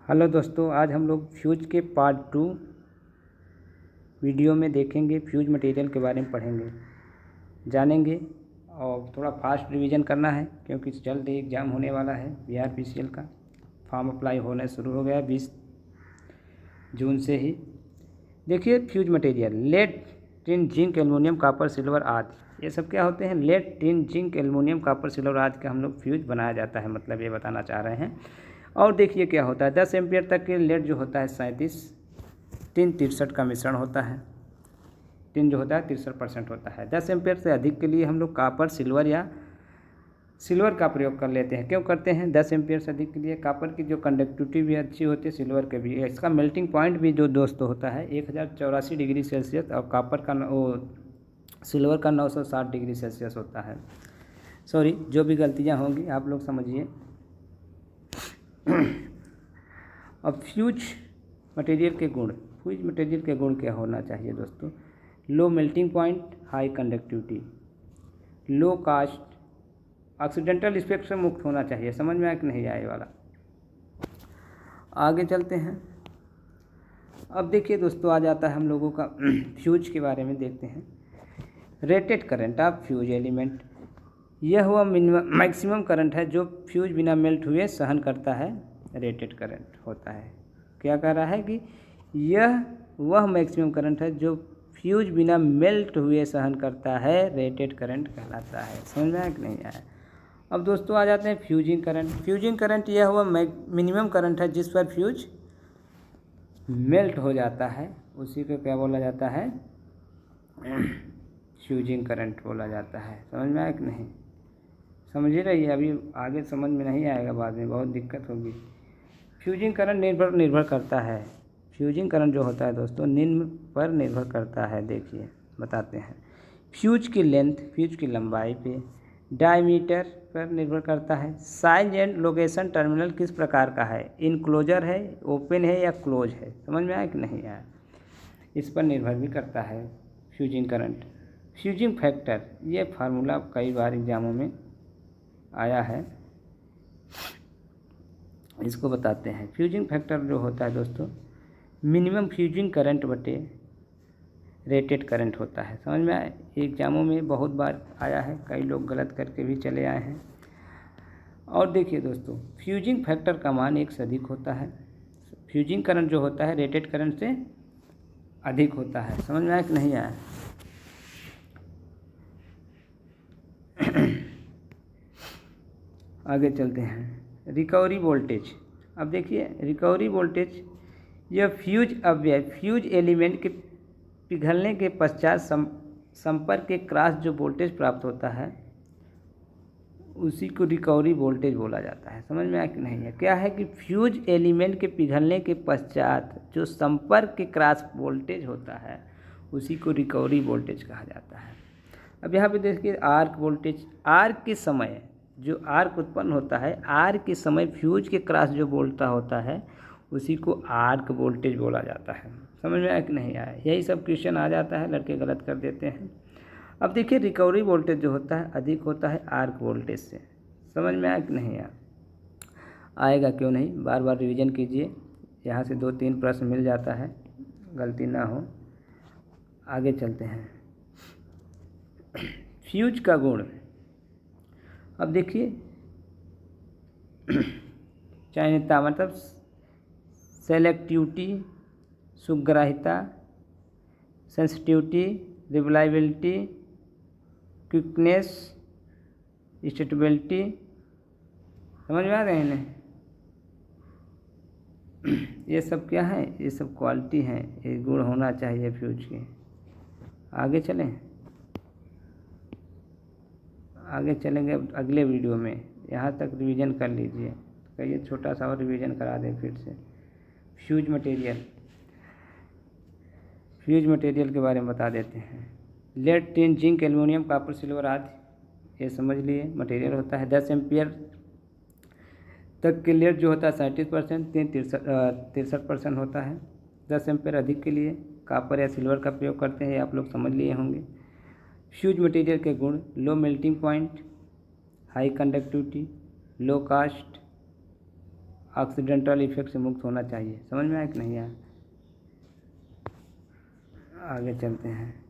Hello दोस्तों, आज हम लोग फ्यूज के पार्ट 2 वीडियो में देखेंगे। फ्यूज मटेरियल के बारे में पढ़ेंगे, जानेंगे और थोड़ा फास्ट रिवीजन करना है क्योंकि जल्द ही एग्ज़ाम होने वाला है। BRPCL का फॉर्म अप्लाई होना शुरू हो गया 20 जून से ही। देखिए, fuse material lead, tin, zinc, aluminium, copper, silver आदि, ये सब क्या होते हैं? Lead, tin, zinc, aluminium, copper, silver आदि का हम लोग फ्यूज बनाया जाता है, मतलब ये बताना चाह रहे हैं। और देखिए क्या होता है, 10 एम्पियर तक के लेड जो होता है 37, टिन 63 का मिश्रण होता है। टिन जो होता है 63% होता है। 10 एम्पियर से अधिक के लिए हम लोग कॉपर, सिल्वर या सिल्वर का प्रयोग कर लेते हैं। क्यों करते हैं? 10 एम्पियर से अधिक के लिए कॉपर की जो कंडक्टिविटी भी अच्छी होती है, सिल्वर के भी। इसका मेल्टिंग पॉइंट भी जो दोस्तों होता है 1084 डिग्री सेल्सियस, और कॉपर का सिल्वर का 960 डिग्री सेल्सियस होता है। सॉरी, जो भी गलतियाँ होंगी आप लोग समझिए। अब फ्यूज मटेरियल के गुण, फ्यूज मटेरियल के गुण क्या होना चाहिए दोस्तों? Low melting point, high conductivity, low cost, oxidental effect से मुक्त होना चाहिए। समझ में आया कि नहीं आए वाला? आगे चलते हैं। अब देखिए दोस्तों, आ जाता है हम लोगों का फ्यूज के बारे में देखते हैं। Rated current of fuse element, यह हुआ मैक्सिमम करंट है जो फ्यूज बिना मेल्ट हुए सहन करता है। रेटेड करंट होता है, क्या कह रहा है कि यह वह मैक्सिमम करंट है जो फ्यूज बिना मेल्ट हुए सहन करता है, रेटेड करंट कहलाता है। समझ में आया कि नहीं आया? अब दोस्तों आ जाते हैं फ्यूजिंग करंट। फ्यूजिंग करंट यह हुआ मिनिमम करंट है जिस पर फ्यूज मेल्ट हो जाता है, उसी को क्या बोला जाता है? फ्यूजिंग करंट बोला जाता है। समझ में आया कि नहीं? समझ ही रहिए, अभी आगे समझ में नहीं आएगा, बाद में बहुत दिक्कत होगी। फ्यूजिंग करंट निर्भर करता है। फ्यूजिंग करंट जो होता है दोस्तों निम्न पर निर्भर करता है। देखिए बताते हैं। फ्यूज की लेंथ, फ्यूज की लंबाई पे, डायमीटर पर निर्भर करता है। साइज एंड लोकेशन, टर्मिनल किस प्रकार का है, इनक्लोजर है, ओपन है या क्लोज है। समझ में आया कि नहीं आया? इस पर निर्भर भी करता है फ्यूजिंग करंट। फ्यूजिंग फैक्टर, ये फार्मूला कई बार एग्जामों में आया है, इसको बताते हैं। फ्यूजिंग फैक्टर जो होता है दोस्तों मिनिमम फ्यूजिंग करंट बटे रेटेड करंट होता है। समझ में आया? एग्जामों में बहुत बार आया है, कई लोग गलत करके भी चले आए हैं। और देखिए दोस्तों, फ्यूजिंग फैक्टर का मान 1 से अधिक होता है। फ्यूजिंग करंट जो होता है रेटेड करंट से अधिक होता है। समझ में आया कि नहीं आया? आगे चलते हैं। Recovery voltage. अब देखिए रिकवरी वोल्टेज, यह फ्यूज अव्यय, फ्यूज एलिमेंट के पिघलने के पश्चात संपर्क के क्रॉस जो वोल्टेज प्राप्त होता है उसी को रिकवरी वोल्टेज बोला जाता है। समझ में आया कि नहीं है? क्या है कि फ्यूज एलिमेंट के पिघलने के पश्चात जो संपर्क के क्रॉस वोल्टेज होता है उसी को रिकवरी वोल्टेज कहा जाता है। अब यहाँ पे देखिए आर्क वोल्टेज, आर्क के समय जो आर्क उत्पन्न होता है, आर्क के समय फ्यूज के क्रॉस जो बोलता होता है उसी को आर्क वोल्टेज बोला जाता है। समझ में आया कि नहीं आया? यही सब क्वेश्चन आ जाता है, लड़के गलत कर देते हैं। अब देखिए रिकवरी वोल्टेज जो होता है अधिक होता है आर्क वोल्टेज से। समझ में आया कि नहीं आया? आएगा क्यों नहीं, बार बार रिवीजन कीजिए, यहाँ से 2-3 प्रश्न मिल जाता है, गलती ना हो। आगे चलते हैं। फ्यूज का गुण, अब देखिए चयनिता मतलब सेलेक्टिविटी, सुग्राहिता, सेंसिटिविटी, रिलायबिलिटी, क्विकनेस, स्टेबिलिटी। समझ में आ रहे हैं? ये सब क्या है? ये सब क्वालिटी हैं, ये गुण होना चाहिए फ्यूज के। आगे चलें, आगे चलेंगे अगले वीडियो में। यहाँ तक रिवीजन कर लीजिए, कहिए छोटा सा और रिवीजन करा दें फिर से। फ्यूज मटेरियल, फ्यूज मटेरियल के बारे में बता देते हैं। Lead, tin, zinc, aluminium, copper, silver आदि, ये समझ लिए मटेरियल होता है। 10 एम्पियर तक के लेड जो होता है 37%, टिन 63% होता है। 10 एम्पियर अधिक के लिए कॉपर या सिल्वर का प्रयोग करते हैं, आप लोग समझ लिए होंगे। फ्यूज मटेरियल के गुण, low melting point, high conductivity, low cost, oxidental effect से मुक्त होना चाहिए। समझ में आया कि नहीं आया? आगे चलते हैं।